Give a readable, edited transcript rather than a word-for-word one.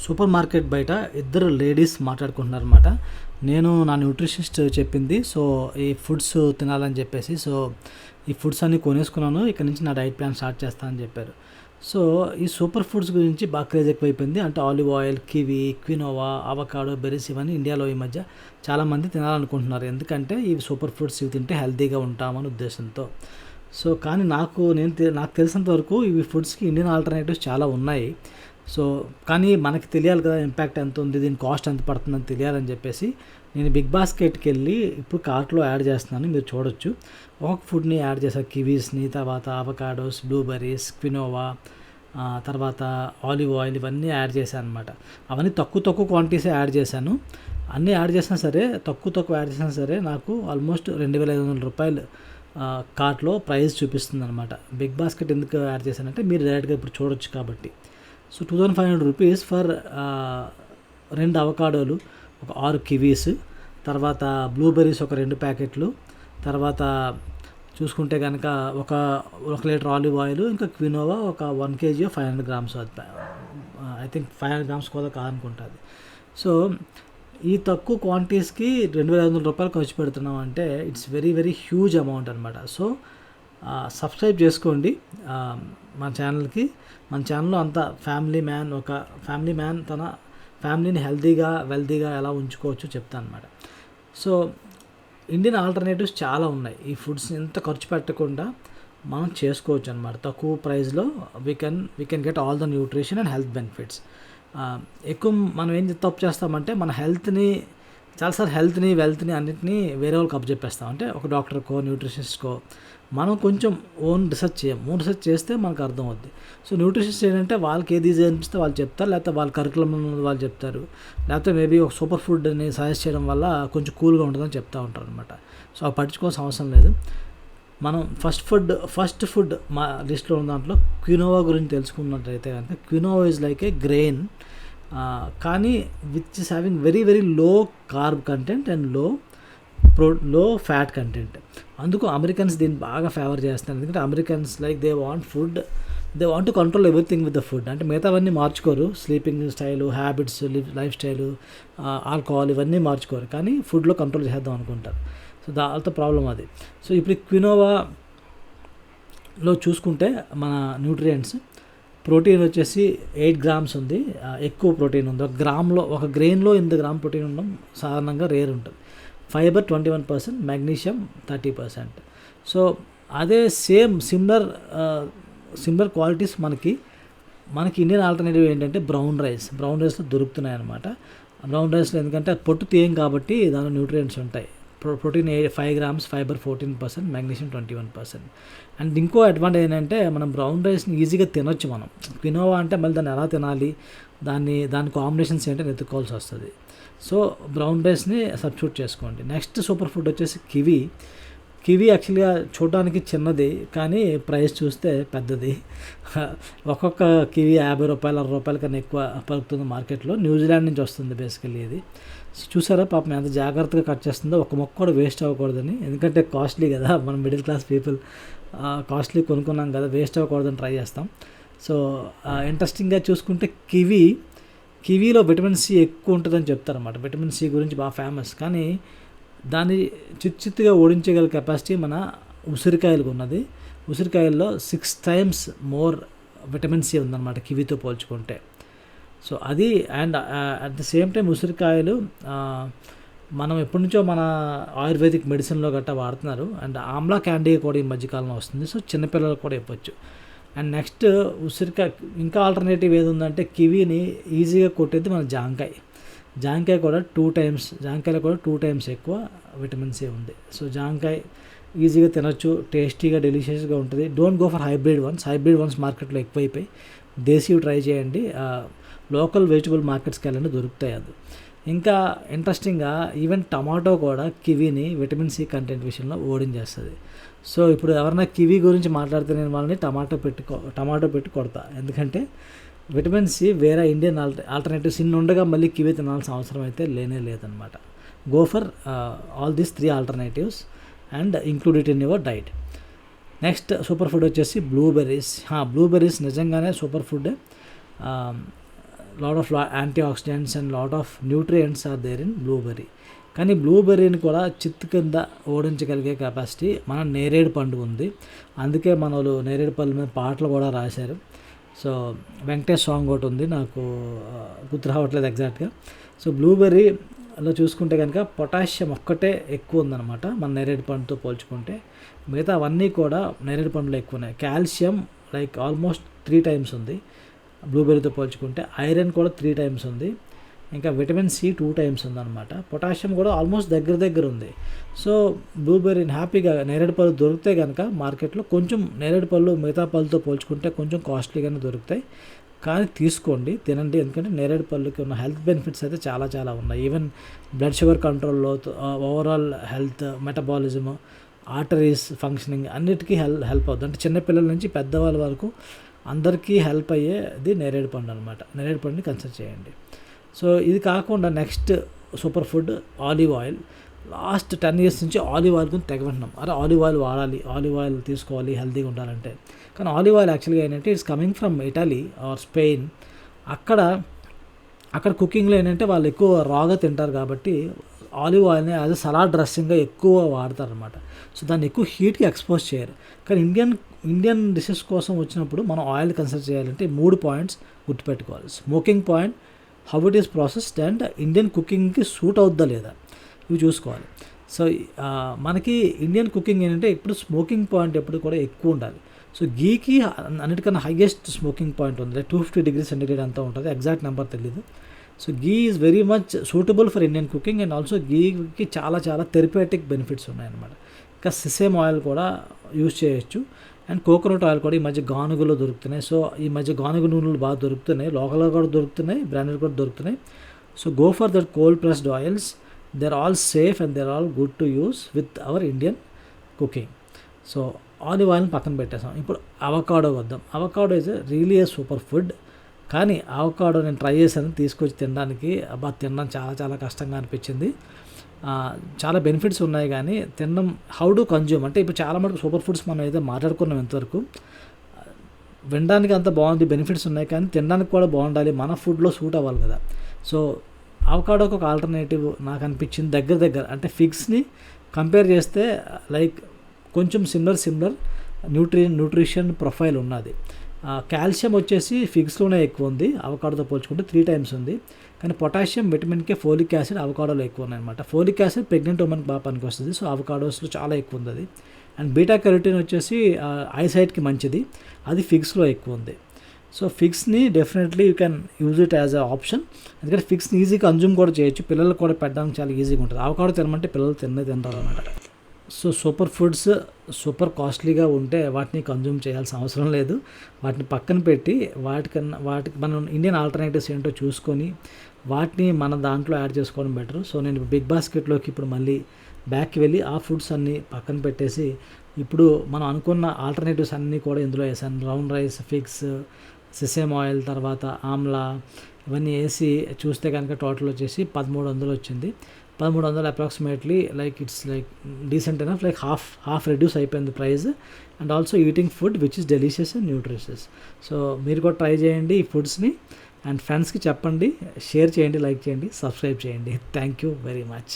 Super market బయట ఇద్దరు ladies మాట్లాడుకుంటున్నారన్నమాట. నేను నా న్యూట్రిషనిస్ట్ చెప్పింది. సో, ఈ ఫుడ్స్ తినాలని చెప్పేసి. సో, ఈ ఫుడ్స్ అన్నీ కొనేసుకున్నాను. ఇక్కడి నుంచి నా డైట్ ప్లాన్ స్టార్ట్ చేస్తా అని చెప్పారు. సో, ఈ సూపర్ ఫుడ్స్ గురించి బాగా క్రేజ్ ఎక్కువైపోయింది. అంటే olive oil, kiwi, quinoa, avocado, berries ఇవన్నీ ఇండియాలో ఈ మధ్య చాలామంది తినాలనుకుంటున్నారు. ఎందుకంటే ఇవి సూపర్ ఫుడ్స్, ఇవి తింటే హెల్తీగా ఉంటామని ఉద్దేశంతో. సో, కానీ నాకు తెలిసినంత వరకు ఇవి ఫుడ్స్‌కి ఇండియన్ ఆల్టర్‌నేటివ్స్ చాలా ఉన్నాయి. సో, కానీ మనకి తెలియాలి కదా ఇంపాక్ట్ ఎంత ఉంది, దీని కాస్ట్ ఎంత పడుతుందని తెలియాలని చెప్పేసి నేను బిగ్ బాస్కెట్‌కెళ్ళి ఇప్పుడు కార్ట్‌లో యాడ్ చేస్తున్నాను. మీరు చూడొచ్చు. ఒక్కొక్క ఫుడ్‌ని యాడ్ చేశాను. కివీస్‌ని, తర్వాత అవకాడోస్, బ్లూబెర్రీస్, క్వినోవా, తర్వాత ఆలివ్ ఆయిల్ ఇవన్నీ యాడ్ చేశాను అనమాట. అవన్నీ తక్కువ క్వాంటిటీసే యాడ్ చేశాను. అన్నీ యాడ్ చేసినా సరే, తక్కువ యాడ్ చేసినా సరే నాకు ఆల్మోస్ట్ రూ. 2,500 కార్ట్‌లో ప్రైస్ చూపిస్తుందనమాట. బిగ్ బాస్కెట్ ఎందుకు యాడ్ చేశానంటే మీరు డైరెక్ట్‌గా ఇప్పుడు చూడొచ్చు కాబట్టి. సో, రూ. 2,500 ఫర్ 2 అవకాడోలు, ఒక 6 కివీస్, తర్వాత బ్లూబెర్రీస్ ఒక 2 ప్యాకెట్లు, తర్వాత చూసుకుంటే కనుక ఒక లీటర్ ఆలివ్ ఆయిల్, ఇంకా క్వినోవా ఒక 1 KG 500 grams. I think 500 grams కూడా కాదనుకుంటుంది. సో, ఈ తక్కువ క్వాంటిటీస్కి రూ. 2,500 ఖర్చు పెడుతున్నాం అంటే it's very very huge amount అనమాట. సో, సబ్స్క్రైబ్ చేసుకోండి మన ఛానల్కి. మన ఛానల్లో అంతా ఫ్యామిలీ మ్యాన్ తన ఫ్యామిలీని హెల్తీగా వెల్తీగా ఎలా ఉంచుకోవచ్చో చెప్తాను అనమాట. సో, ఇండియన్ ఆల్టర్నేటివ్స్ చాలా ఉన్నాయి. ఈ ఫుడ్స్ ఎంత ఖర్చు పెట్టకుండా మనం చేసుకోవచ్చు అనమాట. తక్కువ ప్రైస్లో we can get all the nutrition and health benefits. ఎక్కువ మనం ఏం తప్పు చేస్తామంటే మన హెల్త్ని వెల్త్ని అన్నింటినీ వేరే వాళ్ళకి అప్పచెప్పేస్తాం. అంటే ఒక డాక్టర్కో న్యూట్రిషనిస్ట్కో మనం కొంచెం ఓన్ రీసెర్చ్ రీసెర్చ్ చేస్తే మనకు అర్థం అవుద్ది. సో, న్యూట్రిషనిస్ట్ ఏంటంటే వాళ్ళకి ఏది ఈజీ అనిపిస్తే వాళ్ళు చెప్తారు, లేకపోతే వాళ్ళ కరికులం వాళ్ళు చెప్తారు, లేకపోతే మేబీ ఒక సూపర్ ఫుడ్ని సజెస్ట్ చేయడం వల్ల కొంచెం కూల్గా ఉంటుందని చెప్తూ ఉంటారు అనమాట. సో, అవి పట్టించుకోవాల్సిన అవసరం లేదు. మనం ఫస్ట్ ఫుడ్ మా లిస్ట్లో ఉన్న దాంట్లో క్వినోవా గురించి తెలుసుకున్నట్లయితే కనుక, quinoa is like a grain, కానీ which is having very very low carb content and low fat content. అందుకు అమెరికన్స్ దీన్ని బాగా ఫేవర్ చేస్తున్నారు. ఎందుకంటే Americans they want to control everything with the food. అంటే మిగతావన్నీ మార్చుకోరు, sleeping style, habits, life style, alcohol ఇవన్నీ మార్చుకోరు, కానీ ఫుడ్లో కంట్రోల్ చేద్దాం అనుకుంటారు. సో, దాంతో ప్రాబ్లం అది. సో, ఇప్పుడు క్వినోవాలో చూసుకుంటే మన న్యూట్రియంట్స్, ప్రోటీన్ వచ్చేసి 8 గ్రామ్స్ ఉంది. ఎక్కువ ప్రోటీన్ ఉంది. ఒక గ్రెయిన్లో 8 గ్రామ్ ప్రోటీన్ ఉండడం సాధారణంగా రేర్ ఉంటుంది. Fibre 21%, magnesium 30%. సో, అదే సిమిలర్ క్వాలిటీస్ మనకి ఇండియన్ ఆల్టర్నేటివ్ ఏంటంటే బ్రౌన్ రైస్లో దొరుకుతున్నాయి అన్నమాట. బ్రౌన్ రైస్లో ఎందుకంటే పొట్టు తీయం కాబట్టి దానిలో న్యూట్రియంట్స్ ఉంటాయి. Protein 5 grams, fibre 14%, magnesium 21%. And ఇంకో అడ్వాంటేజ్ ఏంటంటే మనం బ్రౌన్ రైస్ని ఈజీగా తినొచ్చు. మనం క్వినోవా అంటే మళ్ళీ దాన్ని ఎలా తినాలి, దాని కాంబినేషన్స్ ఏంటో వెతుక్కోవాల్సి వస్తుంది. సో, బ్రౌన్ రైస్ని సబ్స్టిట్యూట్ చేసుకోండి. నెక్స్ట్ సూపర్ ఫుడ్ వచ్చేసి కివి యాక్చువల్గా చూడడానికి చిన్నది, కానీ ప్రైస్ చూస్తే పెద్దది. ఒక్కొక్క కివి ₹50, ₹60 కన్నా ఎక్కువ పలుకుతుంది మార్కెట్లో. న్యూజిలాండ్ నుంచి వస్తుంది బేసికల్లీ ఇది. చూసారా పాపం ఎంత జాగ్రత్తగా కట్ చేస్తుందో, ఒక మొక్క కూడా వేస్ట్ అవ్వకూడదని. ఎందుకంటే కాస్ట్లీ కదా, మనం మిడిల్ క్లాస్ పీపుల్ కాస్ట్లీ కొనుక్కున్నాం కదా, వేస్ట్ అవ్వకూడదని ట్రై చేస్తాం. సో, ఇంట్రెస్టింగ్గా చూసుకుంటే కివీలో విటమిన్ సి ఎక్కువ ఉంటుందని చెప్తారన్నమాట. విటమిన్ సి గురించి బాగా ఫేమస్, కానీ దాన్ని చిత్తుగా ఓడించగల కెపాసిటీ మన ఉసిరికాయలకు ఉన్నది. ఉసిరికాయల్లో 6 times మోర్ విటమిన్ సి ఉందన్నమాట కివీతో పోల్చుకుంటే. సో, అది and at the same time ఉసిరికాయలు మనం ఎప్పటి నుంచో మన ఆయుర్వేదిక్ మెడిసిన్లో గట్టా వాడుతున్నారు. అండ్ ఆమ్లా క్యాండీ కూడా ఈ మధ్యకాలంలో వస్తుంది. సో, చిన్నపిల్లలకు కూడా ఇవ్వచ్చు. అండ్ నెక్స్ట్ ఉసిరికాయ ఇంకా ఆల్టర్నేటివ్ ఏది ఉందంటే కివీని ఈజీగా కొట్టేది మన జాంకాయ కూడా 2 times ఎక్కువ విటమిన్ సి ఉంది. సో, జాంకాయ ఈజీగా తినొచ్చు, టేస్టీగా డెలిషియస్గా ఉంటుంది. Don't go for hybrid once మార్కెట్లో ఎక్కువైపోయి. దేశీవి ట్రై చేయండి. లోకల్ వెజిటబుల్ మార్కెట్స్కి వెళ్ళండి, దొరుకుతాయి. అది ఇంకా ఇంట్రెస్టింగ్గా ఈవెన్ టమాటో కూడా కివీని విటమిన్ సి కంటెంట్ విషయంలో ఓడించేస్తుంది. సో, ఇప్పుడు ఎవరైనా కివీ గురించి మాట్లాడితే నేను వాళ్ళని టమాటో పెట్టి కొడతా. ఎందుకంటే విటమిన్ సి వేరే ఇండియన్ ఆల్టర్నేటివ్స్ ఇన్ని ఉండగా మళ్ళీ కివీ తినాల్సిన అవసరం అయితే లేదనమాట. Go for all these 3 alternatives and include it in your diet. Next super food వచ్చేసి బ్లూబెర్రీస్ నిజంగానే super food. Lot of antioxidants and lot of nutrients are there in blueberry. కానీ బ్లూబెర్రీని కూడా చిత్తు కింద ఓడించగలిగే కెపాసిటీ మన నేరేడు పండు ఉంది. అందుకే మన వాళ్ళు నేరేడు పళ్ళు మీద పాటలు కూడా రాశారు. సో వెంకటేష్ సాంగ్ ఒకటి ఉంది, నాకు గుర్తు రావట్లేదు ఎగ్జాక్ట్గా. సో బ్లూబెర్రీలో చూసుకుంటే కనుక పొటాషియం ఒక్కటే ఎక్కువ ఉందన్నమాట మన నేరేడు పండుతో పోల్చుకుంటే. మిగతా అవన్నీ కూడా నేరేడు పండులో ఎక్కువ ఉన్నాయి. కాల్షియం లైక్ ఆల్మోస్ట్ 3 times ఉంది బ్లూబెర్రీతో పోల్చుకుంటే. ఐరన్ కూడా 3 times ఉంది. ఇంకా విటమిన్ సి 2 times ఉందన్నమాట. పొటాషియం కూడా ఆల్మోస్ట్ దగ్గర ఉంది. సో బ్లూబెర్రీని హ్యాపీగా నేరేడు పళ్ళు దొరికితే కనుక మార్కెట్లో కొంచెం నేరేడు పళ్ళు మిగతా పళ్ళతో పోల్చుకుంటే కొంచెం కాస్ట్లీగానే దొరుకుతాయి. కానీ తీసుకోండి, తినండి. ఎందుకంటే నేరేడు పళ్ళుకి ఉన్న హెల్త్ బెనిఫిట్స్ అయితే చాలా ఉన్నాయి. ఈవెన్ బ్లడ్ షుగర్ కంట్రోల్లో, overall health, metabolism, arteries functioning అన్నిటికీ హెల్ప్ అవుతుంది. అంటే చిన్నపిల్లల నుంచి పెద్దవాళ్ళ వరకు అందరికీ హెల్ప్ అయ్యేది నేరేడు పండు అనమాట. నేరేడు పండుని కన్సిడర్ చేయండి. సో ఇది కాకుండా next super food olive oil. Last 10 years నుంచి ఆలివ్ ఆయిల్ గురించి తెగ వింటున్నాం. అరే ఆలివ్ ఆయిల్ వాడాలి, ఆలివ్ ఆయిల్ తీసుకోవాలి హెల్తీగా ఉండాలంటే. కానీ ఆలివ్ ఆయిల్ యాక్చువల్గా ఏంటంటే it's coming from Italy or Spain. అక్కడ కుకింగ్లో ఏంటంటే వాళ్ళు ఎక్కువ రాగా తింటారు కాబట్టి ఆలివ్ ఆయిల్ని యాజ్ అ సలాడ్ డ్రెస్సింగ్గా ఎక్కువ వాడతారు అనమాట. సో దాన్ని ఎక్కువ హీట్కి ఎక్స్పోజ్ చేయరు. కానీ ఇండియన్ డిషెస్ కోసం వచ్చినప్పుడు మనం ఆయిల్ కన్సిడర్ చేయాలంటే 3 points గుర్తుపెట్టుకోవాలి. Smoking point, how it is processed and Indian కుకింగ్కి సూట్ అవుద్దా లేదా ఇవి చూసుకోవాలి. సో మనకి ఇండియన్ కుకింగ్ ఏంటంటే ఇప్పుడు స్మోకింగ్ పాయింట్ ఎప్పుడు కూడా ఎక్కువ ఉండాలి. సో గీకి అన్నిటికన్నా హైయెస్ట్ స్మోకింగ్ పాయింట్ ఉంది, 250 degrees Celsius అంతా ఉంటుంది, ఎగ్జాక్ట్ నెంబర్ తెలీదు. So ghee is very much suitable for Indian cooking and also గీకి చాలా థెరప్యూటిక్ బెనిఫిట్స్ ఉన్నాయన్నమాట. ఇంకా సిసేమ్ ఆయిల్ కూడా యూజ్ చేయొచ్చు. అండ్ కోకోనట్ ఆయిల్ కూడా ఈ మధ్య గానుగలో దొరుకుతున్నాయి. సో ఈ మధ్య గానుగ నూనెలు బాగా దొరుకుతున్నాయి, లోకల్గా కూడా దొరుకుతున్నాయి, బ్రాండెడ్ కూడా దొరుకుతున్నాయి. So go for that cold pressed oils. They are all safe and they are all good to use with our Indian cooking. So olive ఆయిల్ని పక్కన పెట్టేసాం. ఇప్పుడు అవకాడో వద్దాం. Avocado is really a super food. కానీ avocado నేను try చేశాను తీసుకొచ్చి తినడానికి. తినడం చాలా కష్టంగా అనిపించింది. చాలా బెనిఫిట్స్ ఉన్నాయి కానీ తినడం హౌ టు కన్జ్యూమ్ అంటే ఇప్పుడు చాలా మటుకు సూపర్ ఫుడ్స్ మనం అయితే మాట్లాడుకున్నాం ఇంతవరకు. వినడానికి అంత బాగుంది, బెనిఫిట్స్ ఉన్నాయి, కానీ తినడానికి కూడా బాగుండాలి, మన ఫుడ్లో సూట్ అవ్వాలి కదా. సో అవకాడోకి ఒక ఆల్టర్నేటివ్ నాకు అనిపించింది దగ్గర అంటే ఫిగ్స్ని కంపేర్ చేస్తే లైక్ కొంచెం సిమిలర్ న్యూట్రిషన్ ప్రొఫైల్ ఉన్నది. కాల్షియం వచ్చేసి ఫిగ్స్లోనే ఎక్కువ ఉంది, అవకాడోతో పోల్చుకుంటే 3 times ఉంది. కానీ potassium, vitamin K, folic acid అవకాడోలో ఎక్కువ ఉన్నాయన్నమాట. ఫోలిక్ యాసిడ్ ప్రెగ్నెంట్ ఉమెన్కి బాగా పనికి వస్తుంది. సో అవకాడోస్లో చాలా ఎక్కువ ఉంది అది. అండ్ బీటా కెరోటిన్ వచ్చేసి ఐసైట్కి మంచిది, అది ఫిగ్స్లో ఎక్కువ ఉంది. సో ఫిగ్స్ని definitely you can use it as a option. ఎందుకంటే ఫిగ్స్ని ఈజీగా కన్జ్యూమ్ కూడా చేయొచ్చు, పిల్లలకు కూడా పెట్టడానికి చాలా ఈజీగా ఉంటుంది. అవకాడో తినమంటే పిల్లలు తింటారు అనమాట. సో సూపర్ ఫుడ్స్ సూపర్ కాస్ట్లీగా ఉంటే వాటిని కన్జ్యూమ్ చేయాల్సిన అవసరం లేదు. వాటిని పక్కన పెట్టి వాటికి మనం ఇండియన్ ఆల్టర్నేటివ్స్ ఏంటో చూసుకొని వాటిని మన దాంట్లో యాడ్ చేసుకోవడం బెటర్. సో నేను బిగ్ బాస్కెట్లోకి ఇప్పుడు మళ్ళీ బ్యాక్కి వెళ్ళి ఆ ఫుడ్స్ అన్నీ పక్కన పెట్టేసి ఇప్పుడు మనం అనుకున్న ఆల్టర్నేటివ్స్ అన్నీ కూడా ఇందులో వేసాను. Brown rice, figs, sesame oil, తర్వాత ఆమ్లా, ఇవన్నీ వేసి చూస్తే కనుక టోటల్ వచ్చేసి 1300 వచ్చింది. 1300 approximately like it's like decent enough, like half reduce అయిపోయింది price. And also eating food which is delicious and nutritious. So మీరు కూడా ట్రై చేయండి ఈ ఫుడ్స్ని అండ్ ఫ్రెండ్స్కి చెప్పండి, షేర్ చేయండి, లైక్ చేయండి, సబ్స్క్రైబ్ చేయండి. Thank you very much.